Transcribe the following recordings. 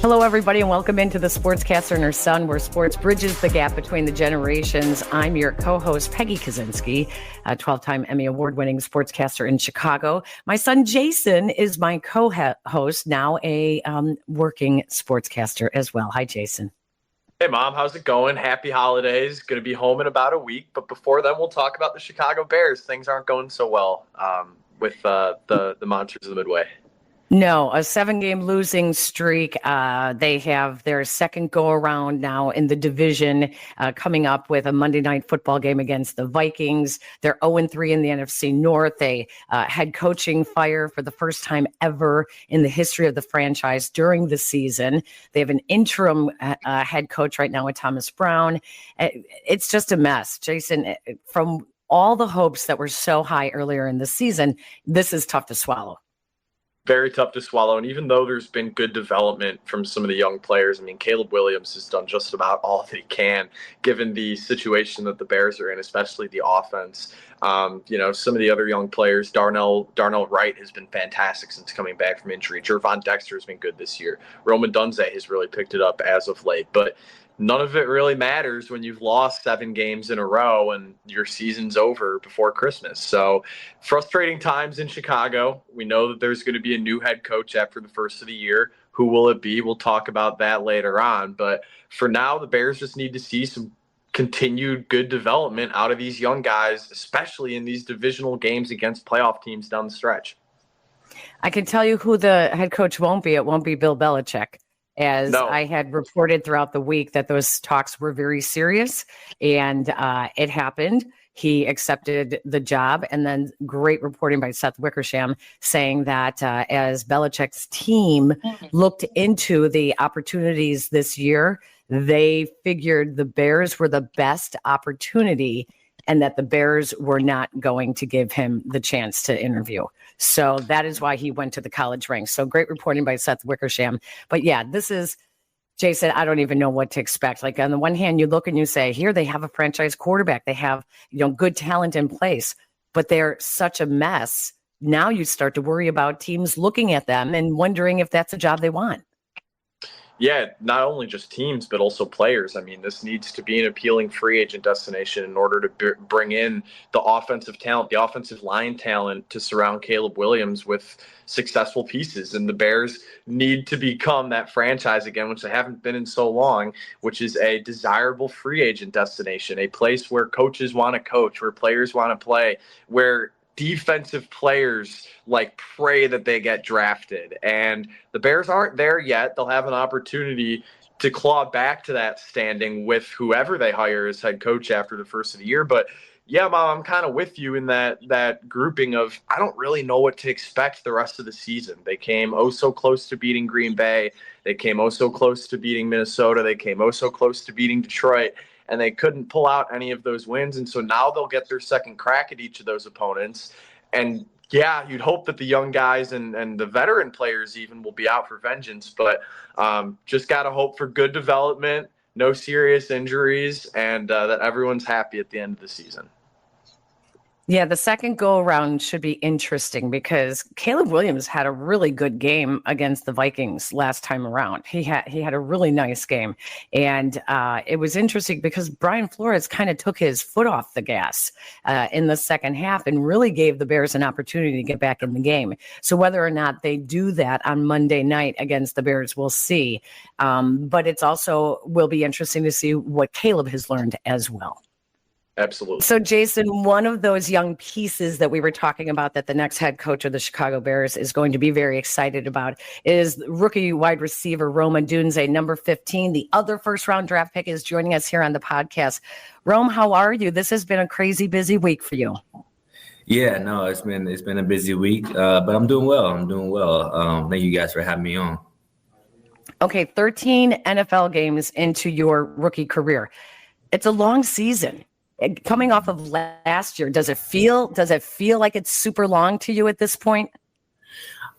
Hello, everybody, and welcome into the Sportscaster and Her Son, where sports bridges the gap between the generations. I'm your co-host, Peggy Dionne, a 12-time Emmy Award-winning sportscaster in Chicago. My son, Jason, is my co-host, now a working sportscaster as well. Hi, Jason. Hey, Mom, how's it going? Happy holidays. Going to be home in about a week. But before then, we'll talk about the Chicago Bears. Things aren't going so well with the Monsters of the Midway. No, a 7-game losing streak. They have their second go-around now in the division, coming up with a Monday night football game against the Vikings. They're 0-3 in the NFC North. They had coaching fire for the first time ever in the history of the franchise during the season. They have an interim head coach right now with Thomas Brown. It's just a mess. Jason, from all the hopes that were so high earlier in the season, this is tough to swallow. Very tough to swallow. And even though there's been good development from some of the young players, I mean, Caleb Williams has done just about all that he can, given the situation that the Bears are in, especially the offense. Some of the other young players, Darnell Wright has been fantastic since coming back from injury. Gervon Dexter has been good this year. Rome Odunze has really picked it up as of late. But none of it really matters when you've lost 7 games in a row and your season's over before Christmas. So frustrating times in Chicago. We know that there's going to be a new head coach after the first of the year. Who will it be? We'll talk about that later on. But for now, the Bears just need to see some continued good development out of these young guys, especially in these divisional games against playoff teams down the stretch. I can tell you who the head coach won't be. It won't be Bill Belichick. I had reported throughout the week that those talks were very serious, and it happened. He accepted the job, and then great reporting by Seth Wickersham saying that as Belichick's team looked into the opportunities this year, they figured the Bears were the best opportunity and that the Bears were not going to give him the chance to interview. So that is why he went to the college ranks. So great reporting by Seth Wickersham. But yeah, this is, Jason, I don't even know what to expect. Like on the one hand, you look and you say, here they have a franchise quarterback. They have, good talent in place, but they're such a mess. Now you start to worry about teams looking at them and wondering if that's a job they want. Yeah, not only just teams, but also players. I mean, this needs to be an appealing free agent destination in order to bring in the offensive talent, the offensive line talent to surround Caleb Williams with successful pieces. And the Bears need to become that franchise again, which they haven't been in so long, which is a desirable free agent destination, a place where coaches want to coach, where players want to play, where defensive players pray that they get drafted. And the Bears aren't there yet. They'll have an opportunity to claw back to that standing with whoever they hire as head coach after the first of the year. But yeah, Mom, I'm kind of with you in that grouping of I don't really know what to expect the rest of the season. They came so close to beating Green Bay. They came so close to beating Minnesota. They came so close to beating Detroit. And they couldn't pull out any of those wins. And so now they'll get their second crack at each of those opponents. And yeah, you'd hope that the young guys and the veteran players even will be out for vengeance. But just got to hope for good development, no serious injuries, and that everyone's happy at the end of the season. Yeah, the second go-around should be interesting because Caleb Williams had a really good game against the Vikings last time around. He had a really nice game. And it was interesting because Brian Flores kind of took his foot off the gas in the second half and really gave the Bears an opportunity to get back in the game. So whether or not they do that on Monday night against the Bears, we'll see. But it's also will be interesting to see what Caleb has learned as well. Absolutely. So, Jason, one of those young pieces that we were talking about that the next head coach of the Chicago Bears is going to be very excited about is rookie wide receiver Rome Odunze, number 15. The other first-round draft pick is joining us here on the podcast. Rome, how are you? This has been a crazy busy week for you. Yeah, no, it's been a busy week, but I'm doing well. Thank you guys for having me on. Okay, 13 NFL games into your rookie career. It's a long season. Coming off of last year, does it feel like it's super long to you at this point?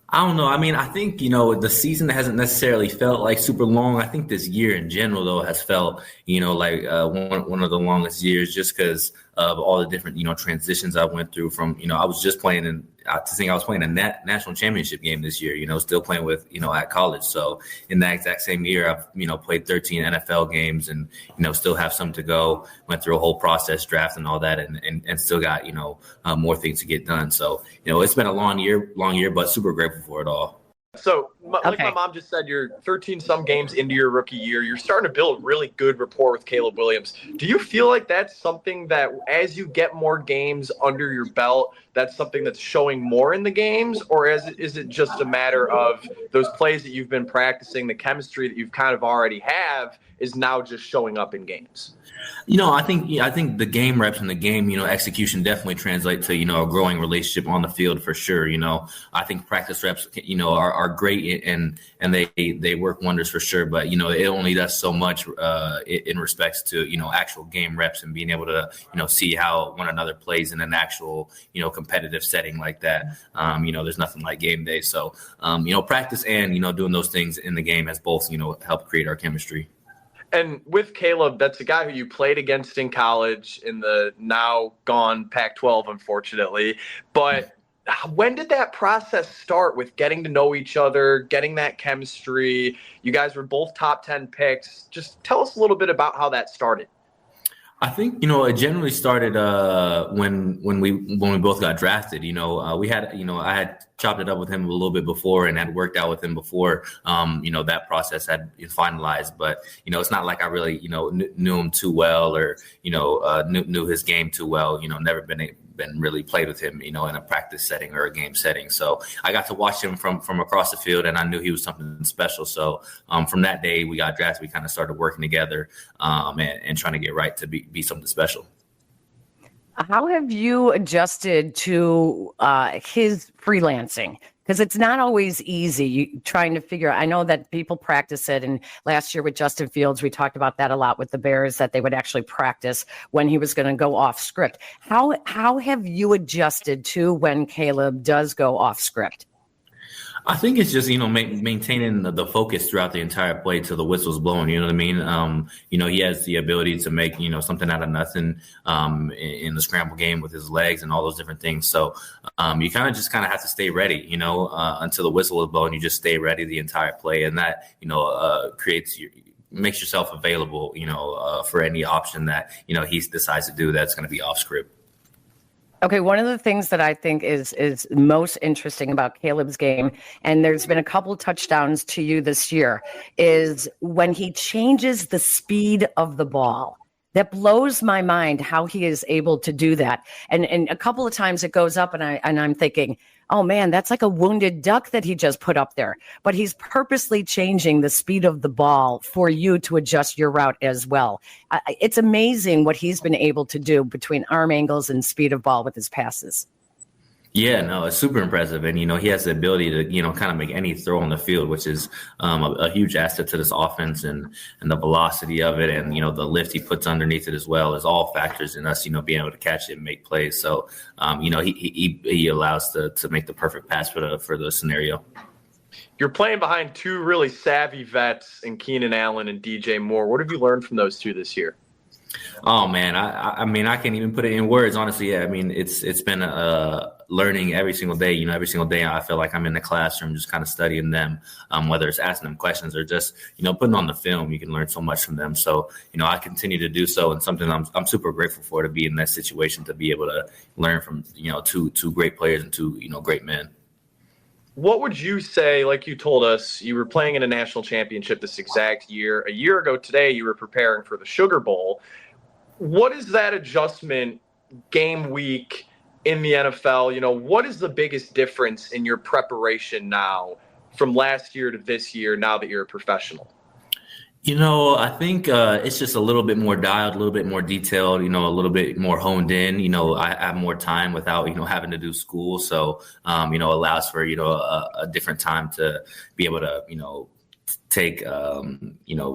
I don't know. I mean, I think, the season hasn't necessarily felt like super long. I think this year in general, though, has felt, like one of the longest years just because of all the different, transitions I went through from, I was just playing I was playing a national championship game this year, still playing with, at college. So in that exact same year, I've, played 13 NFL games and, still have some to go, went through a whole process, draft and all that, and still got, more things to get done. So, it's been a long year, but super grateful for it all. So, like my mom just said, you're 13-some games into your rookie year. You're starting to build really good rapport with Caleb Williams. Do you feel like that's something that as you get more games under your belt, that's something that's showing more in the games? Or is it just a matter of those plays that you've been practicing, the chemistry that you've kind of already have is now just showing up in games? I think the game reps and the game, execution definitely translate to, a growing relationship on the field for sure. I think practice reps, are great and they work wonders for sure. But, it only does so much in respects to, actual game reps and being able to, see how one another plays in an actual, competitive setting like that. There's nothing like game day. So, practice and, doing those things in the game has both, helped create our chemistry. And with Caleb, that's a guy who you played against in college in the now gone Pac-12, unfortunately. But when did that process start with getting to know each other, getting that chemistry? You guys were both top 10 picks. Just tell us a little bit about how that started. I think, it generally started when we both got drafted. We had, I had chopped it up with him a little bit before and had worked out with him before, that process had been finalized. But, it's not like I really, knew him too well or, knew his game too well, never been really played with him, in a practice setting or a game setting. So I got to watch him from across the field and I knew he was something special. So from that day we got drafted, we kind of started working together and trying to get right to be something special. How have you adjusted to his freelancing? Because it's not always easy trying to figure out. I know that people practice it. And last year with Justin Fields, we talked about that a lot with the Bears, that they would actually practice when he was going to go off script. How have you adjusted to when Caleb does go off script? I think it's just, maintaining the focus throughout the entire play till the whistle's blowing. You know what I mean? He has the ability to make, something out of nothing in the scramble game with his legs and all those different things. So you kind of have to stay ready, until the whistle is blowing. You just stay ready the entire play. And that, makes yourself available, for any option that, he decides to do that's going to be off script. Okay, one of the things that I think is most interesting about Caleb's game, and there's been a couple touchdowns to you this year, is when he changes the speed of the ball. That blows my mind how he is able to do that. And a couple of times it goes up and I'm thinking, oh man, that's like a wounded duck that he just put up there. But he's purposely changing the speed of the ball for you to adjust your route as well. It's amazing what he's been able to do between arm angles and speed of ball with his passes. Yeah, no, it's super impressive. And, he has the ability to, kind of make any throw on the field, which is a huge asset to this offense and the velocity of it. And, the lift he puts underneath it as well is all factors in us, being able to catch it and make plays. So, he allows to make the perfect pass for the scenario. You're playing behind two really savvy vets in Keenan Allen and DJ Moore. What have you learned from those two this year? Oh man, I mean, I can't even put it in words, honestly. Yeah, I mean, it's been learning every single day. Every single day I feel like I'm in the classroom, just kind of studying them. Whether it's asking them questions or just putting on the film, you can learn so much from them. So I continue to do so, and something I'm super grateful for, to be in that situation, to be able to learn from two great players and two great men. What would you say, like you told us, you were playing in a national championship this exact year. A year ago today, you were preparing for the Sugar Bowl. What is that adjustment game week in the NFL? What is the biggest difference in your preparation now from last year to this year, now that you're a professional? I think it's just a little bit more dialed, a little bit more detailed, a little bit more honed in. I have more time without, having to do school. So, allows for, a different time to be able to, take,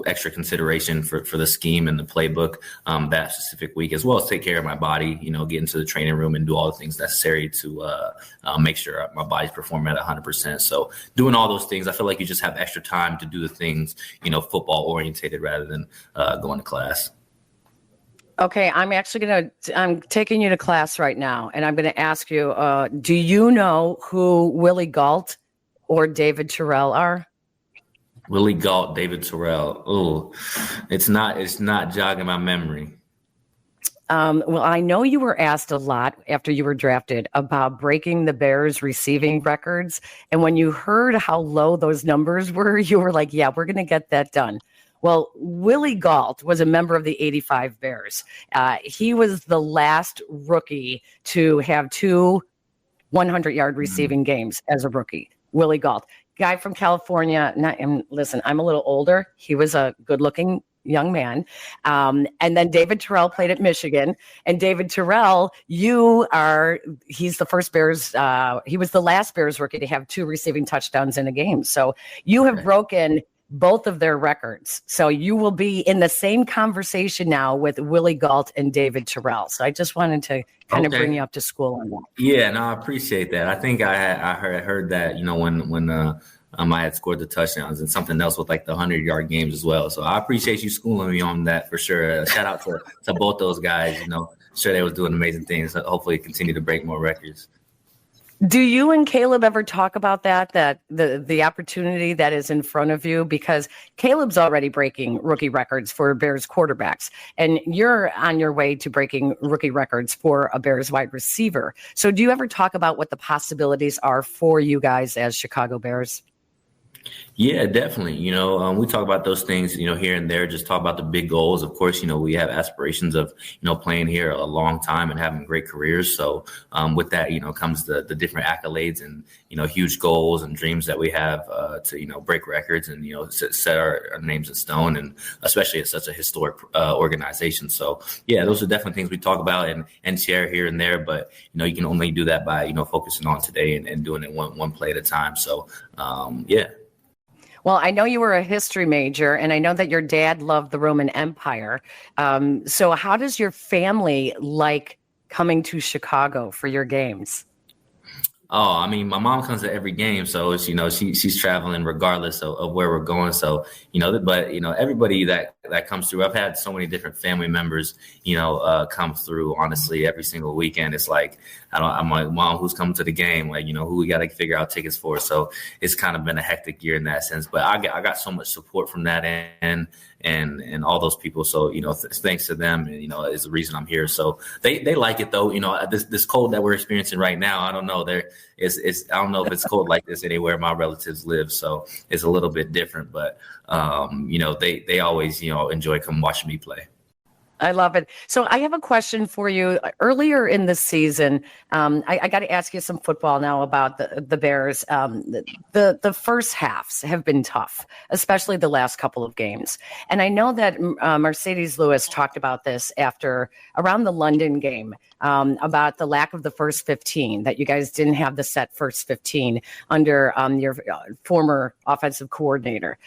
extra consideration for the scheme and the playbook that specific week, as well as take care of my body, get into the training room and do all the things necessary to make sure my body's performing at 100%. So doing all those things, I feel like you just have extra time to do the things, football orientated rather than going to class. Okay, I'm taking you to class right now, and I'm going to ask you, do you know who Willie Gault or David Terrell are? Willie Gault, David Terrell. Oh, it's not jogging my memory. Well, I know you were asked a lot after you were drafted about breaking the Bears receiving records. And when you heard how low those numbers were, you were like, yeah, we're going to get that done. Well, Willie Gault was a member of the 85 Bears. He was the last rookie to have two 100-yard receiving games as a rookie. Willie Gault, guy from California. Listen, I'm a little older. He was a good-looking young man. And then David Terrell played at Michigan. And David Terrell, he's the first Bears, he was the last Bears rookie to have two receiving touchdowns in a game. So you have broken both of their records. So you will be in the same conversation now with Willie Gault and David Terrell. So I just wanted to kind of bring you up to school on that. Yeah, no, I appreciate that. I think I heard that, when I had scored the touchdowns and something else with like the 100-yard games as well. So I appreciate you schooling me on that for sure. Shout out to both those guys. Sure they was doing amazing things. Hopefully continue to break more records. Do you and Caleb ever talk about that the opportunity that is in front of you? Because Caleb's already breaking rookie records for Bears quarterbacks, and you're on your way to breaking rookie records for a Bears wide receiver. So do you ever talk about what the possibilities are for you guys as Chicago Bears? Yeah, definitely. We talk about those things, here and there, just talk about the big goals. Of course, we have aspirations of, playing here a long time and having great careers. So with that, comes the different accolades and, huge goals and dreams that we have to, break records and, set our names in stone, and especially at such a historic organization. So, yeah, those are definitely things we talk about and share here and there. But, you can only do that by, focusing on today and doing it one play at a time. So, yeah. Well, I know you were a history major, and I know that your dad loved the Roman Empire. So how does your family like coming to Chicago for your games? Oh, I mean, my mom comes to every game, so it's, she's traveling regardless of where we're going. So, but everybody that comes through, I've had so many different family members, come through. Honestly, every single weekend, it's like I'm like, Mom, who's coming to the game? Like, who we got to figure out tickets for. So it's kind of been a hectic year in that sense. But I got so much support from that end and all those people. So, thanks to them, is the reason I'm here. So they like it though. This cold that we're experiencing right now, I don't know. I don't know if it's cold like this anywhere my relatives live. So it's a little bit different, but they always, enjoy coming watching me play. I love it. So I have a question for you. Earlier in the season, I got to ask you some football now about the Bears. The first halves have been tough, especially the last couple of games. And I know that Mercedes Lewis talked about this around the London game, about the lack of the first 15, that you guys didn't have the set first 15 under your former offensive coordinator.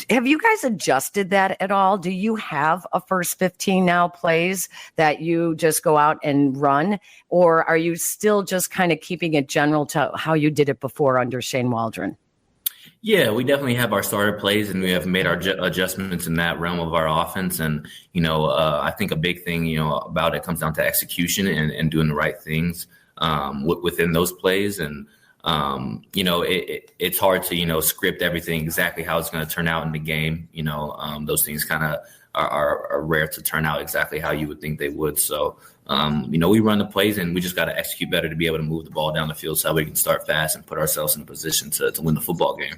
Have you guys adjusted that at all? Do you have a first 15 now plays that you just go out and run? Or are you still just kind of keeping it general to how you did it before under Shane Waldron? Yeah, we definitely have our starter plays, and we have made our adjustments in that realm of our offense. And, I think a big thing, about it comes down to execution and doing the right things within those plays. And, it's hard to, script everything exactly how it's going to turn out in the game. Those things kind of are rare to turn out exactly how you would think they would. So, we run the plays, and we just got to execute better to be able to move the ball down the field so we can start fast and put ourselves in a position to win the football game.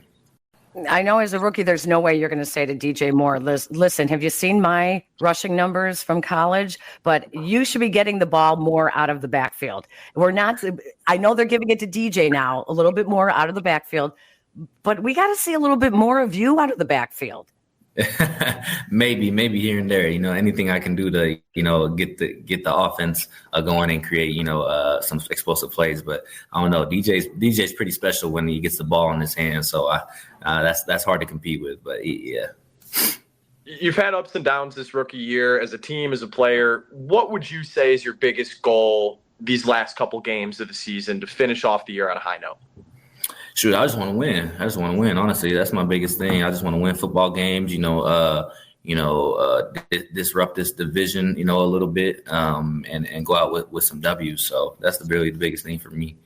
I know as a rookie, there's no way you're going to say to DJ Moore, listen, have you seen my rushing numbers from college? But you should be getting the ball more out of the backfield. I know they're giving it to DJ now, a little bit more out of the backfield, but we got to see a little bit more of you out of the backfield. maybe here and there, anything I can do to, get the offense going and create, some explosive plays. But I don't know, DJ's pretty special when he gets the ball in his hands. So that's hard to compete with, but yeah. You've had ups and downs this rookie year as a team, as a player. What would you say is your biggest goal these last couple games of the season to finish off the year on a high note? Shoot, I just want to win. Honestly, that's my biggest thing. I just want to win football games. disrupt this division, a little bit, and go out with some W's. So that's really the biggest thing for me.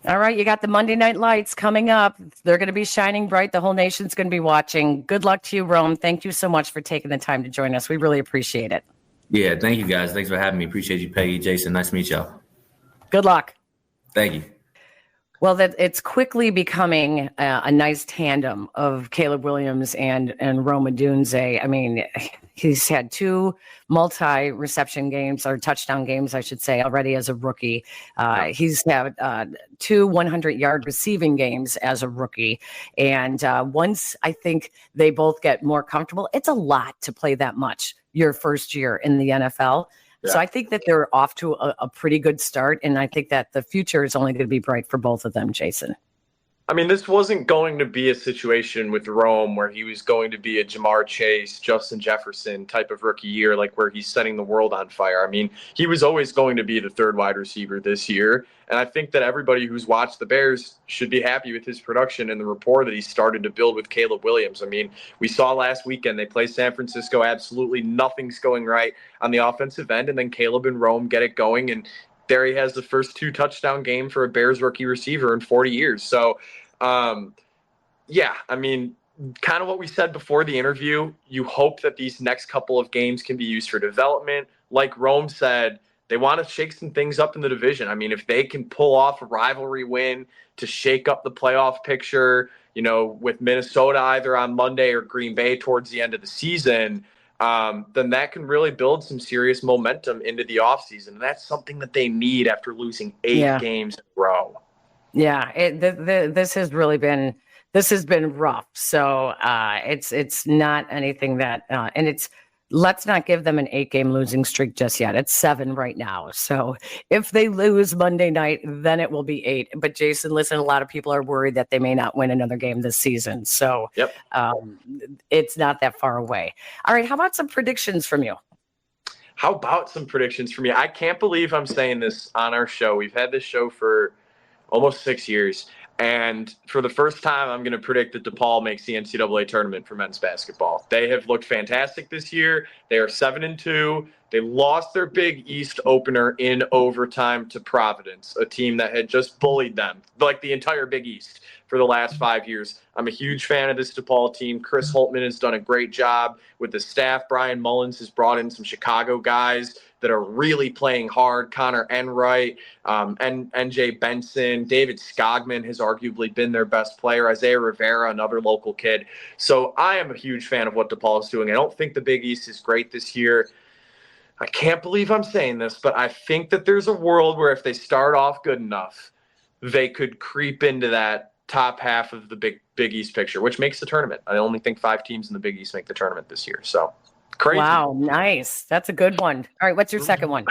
All right, you got the Monday Night Lights coming up. They're going to be shining bright. The whole nation's going to be watching. Good luck to you, Rome. Thank you so much for taking the time to join us. We really appreciate it. Yeah, thank you, guys. Thanks for having me. Appreciate you, Peggy, Jason. Nice to meet y'all. Good luck. Thank you. Well, that it's quickly becoming a nice tandem of Caleb Williams and Rome Odunze. I mean, he's had 2 multi-reception games, or touchdown games, I should say, already as a rookie. He's had 2 100-yard receiving games as a rookie. And once I think they both get more comfortable, it's a lot to play that much your first year in the NFL. Yeah. So I think that they're off to a pretty good start, and I think that the future is only going to be bright for both of them, Jason. I mean, this wasn't going to be a situation with Rome where he was going to be a Jamar Chase, Justin Jefferson type of rookie year, like where he's setting the world on fire. I mean, he was always going to be the 3rd wide receiver this year. And I think that everybody who's watched the Bears should be happy with his production and the rapport that he started to build with Caleb Williams. I mean, we saw last weekend they play San Francisco. Absolutely nothing's going right on the offensive end. And then Caleb and Rome get it going. And there he has the first 2 touchdown game for a Bears rookie receiver in 40 years. So, I mean, kind of what we said before the interview, you hope that these next couple of games can be used for development. Like Rome said, they want to shake some things up in the division. I mean, if they can pull off a rivalry win to shake up the playoff picture, with Minnesota either on Monday or Green Bay towards the end of the season, then that can really build some serious momentum into the offseason. And that's something that they need after losing 8 games in a row. Yeah, this has been rough. So it's not anything that, and let's not give them an 8-game losing streak just yet. It's 7 right now. So if they lose Monday night, then it will be 8. But Jason, listen, a lot of people are worried that they may not win another game this season. So it's not that far away. All right, how about some predictions from you? How about some predictions from you? I can't believe I'm saying this on our show. We've had this show for almost 6 years. And for the first time, I'm going to predict that DePaul makes the NCAA tournament for men's basketball. They have looked fantastic this year. They are 7-2. They lost their Big East opener in overtime to Providence, a team that had just bullied them, like the entire Big East, for the last 5 years. I'm a huge fan of this DePaul team. Chris Holtman has done a great job with the staff. Brian Mullins has brought in some Chicago guys that are really playing hard. Connor Enright, and NJ Benson, David Skogman has arguably been their best player. Isaiah Rivera, another local kid. So I am a huge fan of what DePaul is doing. I don't think the Big East is great this year. I can't believe I'm saying this, but I think that there's a world where if they start off good enough, they could creep into that top half of the Big East picture, which makes the tournament. I only think 5 teams in the Big East make the tournament this year. So crazy. Wow, nice. That's a good one. All right, what's your second one?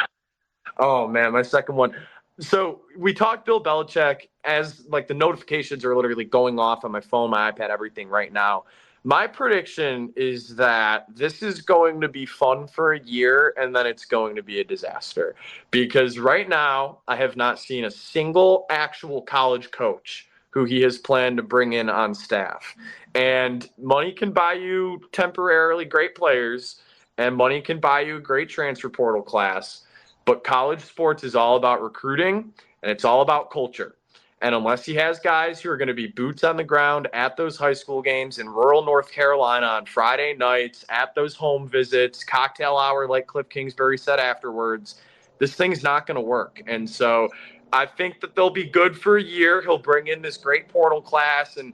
Oh, man, my second one. So we talked Bill Belichick as like the notifications are literally going off on my phone, my iPad, everything right now. My prediction is that this is going to be fun for a year and then it's going to be a disaster. Because right now I have not seen a single actual college coach who he has planned to bring in on staff. And money can buy you temporarily great players, and money can buy you a great transfer portal class. But college sports is all about recruiting, and it's all about culture. And unless he has guys who are going to be boots on the ground at those high school games in rural North Carolina on Friday nights, at those home visits, cocktail hour like Cliff Kingsbury said afterwards, this thing's not going to work. And so I think that they'll be good for a year. He'll bring in this great portal class, and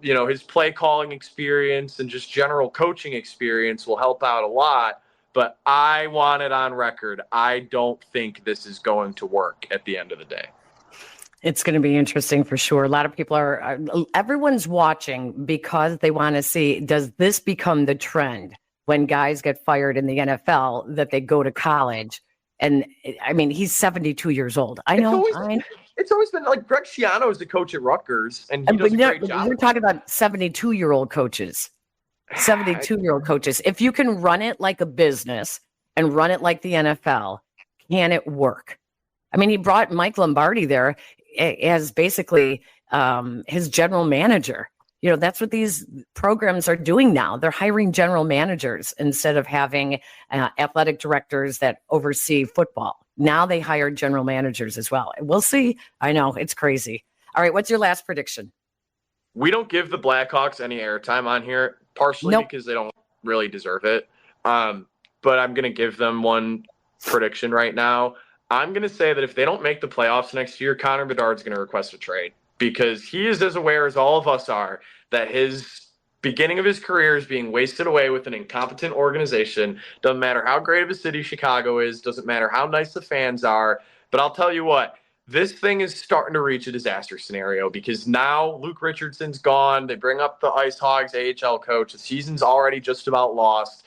his play calling experience and just general coaching experience will help out a lot. But I want it on record. I don't think this is going to work at the end of the day. It's going to be interesting for sure. A lot of people everyone's watching because they want to see, does this become the trend when guys get fired in the NFL that they go to college? And I mean, he's 72 years old. I know. It's always been like Greg Schiano is the coach at Rutgers, and he does a great job. We're talking about 72-year-old coaches. 72-year-old coaches. If you can run it like a business and run it like the NFL, can it work? I mean, he brought Mike Lombardi there as basically his general manager. That's what these programs are doing now. They're hiring general managers instead of having athletic directors that oversee football. Now they hire general managers as well. We'll see. I know, it's crazy. All right, what's your last prediction? We don't give the Blackhawks any airtime on here, partially because they don't really deserve it. But I'm going to give them one prediction right now. I'm going to say that if they don't make the playoffs next year, Connor Bedard's going to request a trade, because he is as aware as all of us are that his beginning of his career is being wasted away with an incompetent organization. Doesn't matter how great of a city Chicago is. Doesn't matter how nice the fans are. But I'll tell you what, this thing is starting to reach a disaster scenario, because now Luke Richardson's gone. They bring up the Ice Hogs AHL coach. The season's already just about lost.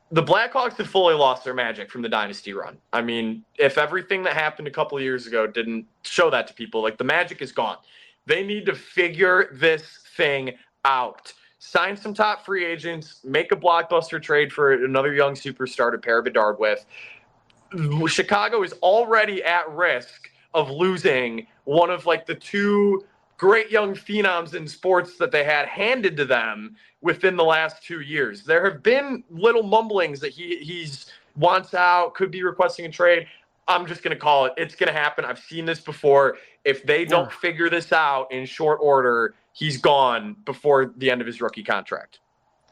The Blackhawks have fully lost their magic from the dynasty run. I mean, if everything that happened a couple of years ago didn't show that to people, like, the magic is gone. They need to figure this thing out. Sign some top free agents, make a blockbuster trade for another young superstar to pair Bedard with. Chicago is already at risk of losing one of, like, the two great young phenoms in sports that they had handed to them within the last 2 years. There have been little mumblings that he's wants out, could be requesting a trade. I'm just going to call it. It's going to happen. I've seen this before. If they don't figure this out in short order, he's gone before the end of his rookie contract.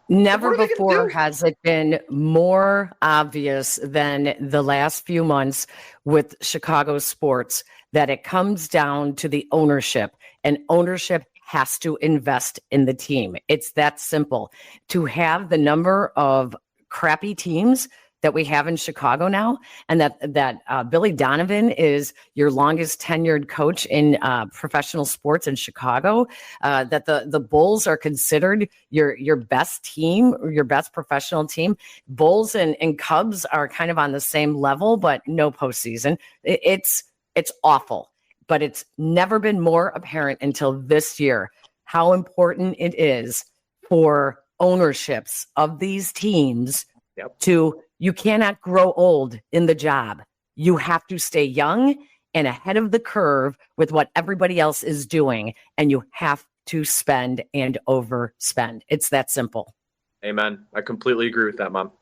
Never before has it been more obvious than the last few months with Chicago sports that it comes down to the ownership, and ownership has to invest in the team. It's that simple. To have the number of crappy teams that we have in Chicago now, and that Billy Donovan is your longest tenured coach in professional sports in Chicago, that the Bulls are considered your best team, your best professional team. Bulls and Cubs are kind of on the same level, but no postseason. It's awful, but it's never been more apparent until this year how important it is for ownerships of these teams to. You cannot grow old in the job. You have to stay young and ahead of the curve with what everybody else is doing, and you have to spend and overspend. It's that simple. Amen. I completely agree with that, Mom.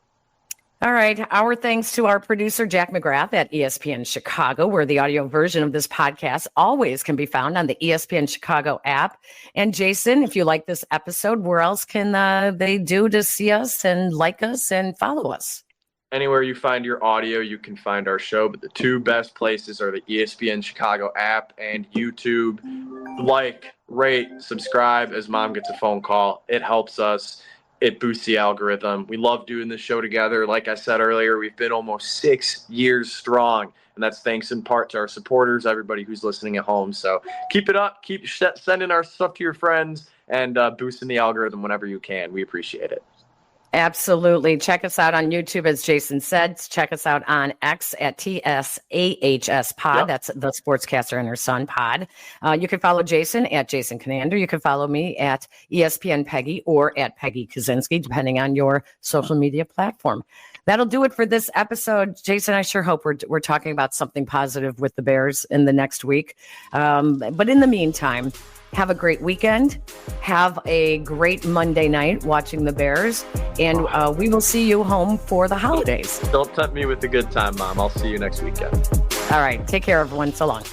All right. Our thanks to our producer, Jack McGrath at ESPN Chicago, where the audio version of this podcast always can be found on the ESPN Chicago app. And Jason, if you like this episode, where else can they do to see us and like us and follow us? Anywhere you find your audio, you can find our show. But the two best places are the ESPN Chicago app and YouTube. Like, rate, subscribe as Mom gets a phone call. It helps us. It boosts the algorithm. We love doing this show together. Like I said earlier, we've been almost 6 years strong. And that's thanks in part to our supporters, everybody who's listening at home. So keep it up. Keep sending our stuff to your friends and boosting the algorithm whenever you can. We appreciate it. Absolutely. Check us out on YouTube, as Jason said. Check us out on X at TSAHS Pod. Yep. That's the Sportscaster and her son pod. You can follow Jason at Jason Kinander. You can follow me at ESPN Peggy or at Peggy Kaczynski, depending on your social media platform. That'll do it for this episode. Jason, I sure hope we're talking about something positive with the Bears in the next week. But in the meantime, have a great weekend. Have a great Monday night watching the Bears. And we will see you home for the holidays. Don't tempt me with a good time, Mom. I'll see you next weekend. All right. Take care, everyone. So long.